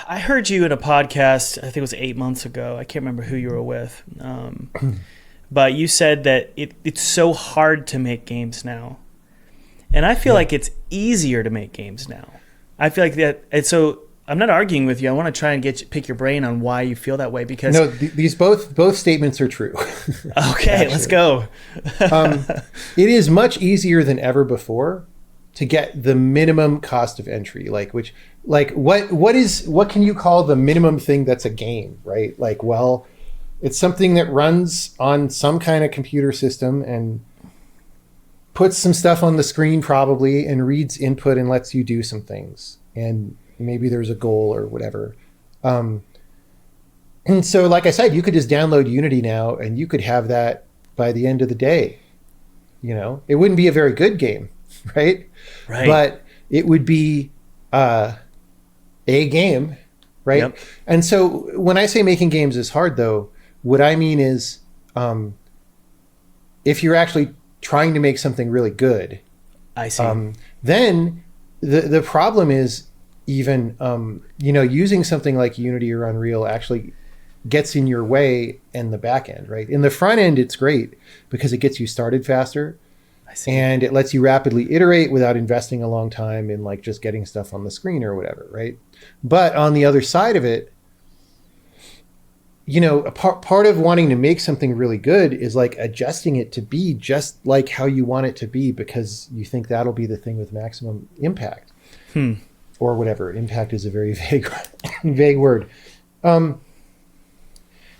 I heard you in a podcast, I think it was 8 months ago. I can't remember who you were with. But you said that it's so hard to make games now. And I feel like it's easier to make games now. I feel like that. And so I'm not arguing with you. I want to try and pick your brain on why you feel that way, because no, these both statements are true. Okay, let's go. It is much easier than ever before to get the minimum cost of entry. What can you call the minimum thing that's a game, right? Like, well, it's something that runs on some kind of computer system and puts some stuff on the screen probably and reads input and lets you do some things. And maybe there's a goal or whatever. And so, like I said, you could just download Unity now and you could have that by the end of the day. It wouldn't be a very good game, right? Right. But it would be a game, right? Yep. And so when I say making games is hard, though, what I mean is if you're actually trying to make something really good, I see. Then the problem is even using something like Unity or Unreal actually gets in your way in the back end, right? In the front end, it's great because it gets you started faster. I see. And it lets you rapidly iterate without investing a long time in like just getting stuff on the screen or whatever, right? But on the other side of it, a part of wanting to make something really good is like adjusting it to be just like how you want it to be, because you think that'll be the thing with maximum impact. Or whatever. Impact is a very vague word. And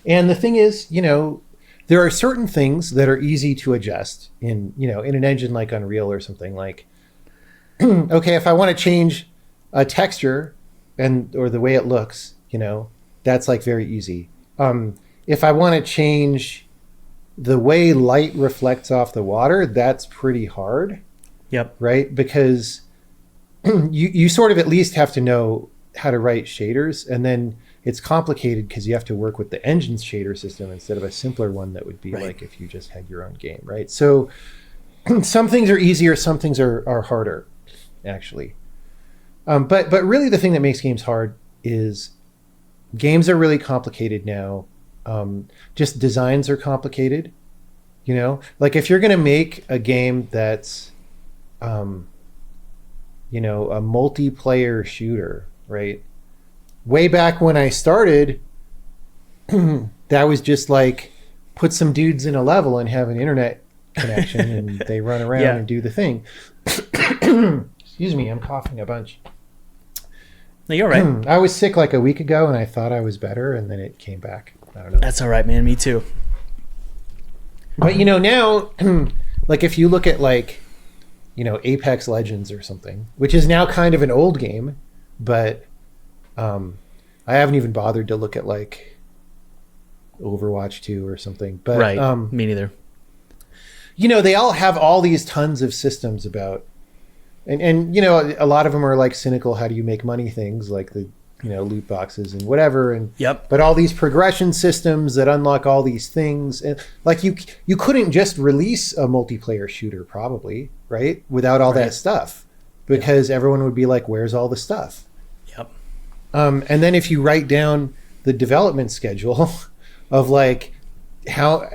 the thing is, there are certain things that are easy to adjust in an engine like Unreal or something. Like, okay, if I want to change a texture or the way it looks, that's like very easy. If I want to change the way light reflects off the water, that's pretty hard. Yep. Right? Because you sort of at least have to know how to write shaders, and then it's complicated because you have to work with the engine's shader system instead of a simpler one that would be like if you just had your own game, right? So some things are easier, some things are harder, actually. But really the thing that makes games hard is games are really complicated now. Just designs are complicated, Like if you're going to make a game that's a multiplayer shooter, right? Way back when I started, that was just like put some dudes in a level and have an internet connection and they run around and do the thing. Excuse me, I'm coughing a bunch. No, you're right. I was sick like a week ago and I thought I was better and then it came back. I don't know. That's all right, man. Me too. But now, like if you look at like, Apex Legends or something, which is now kind of an old game, but I haven't even bothered to look at like Overwatch 2 or something. But right. Me neither. They all have all these tons of systems about, and a lot of them are like cynical, how do you make money things like the loot boxes and whatever, and but all these progression systems that unlock all these things, and like you couldn't just release a multiplayer shooter probably, right, without all that stuff, because everyone would be like, where's all the stuff? And then if you write down the development schedule of like how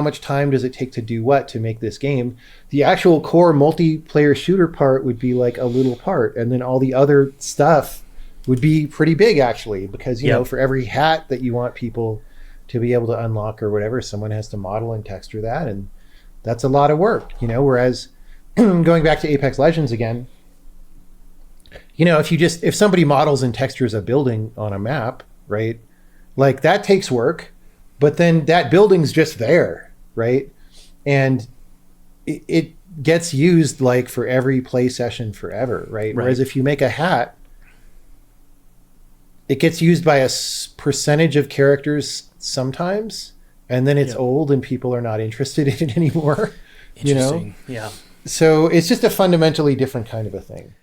much time does it take to do what to make this game, the actual core multiplayer shooter part would be like a little part, and then all the other stuff would be pretty big actually, because for every hat that you want people to be able to unlock or whatever, someone has to model and texture that, and that's a lot of work, whereas going back to Apex Legends again, if somebody models and textures a building on a map, right, like that takes work, but then that building's just there, right? And it gets used like for every play session forever, right? Whereas if you make a hat, it gets used by a percentage of characters sometimes, and then it's old and people are not interested in it anymore. Interesting. Yeah. So it's just a fundamentally different kind of a thing.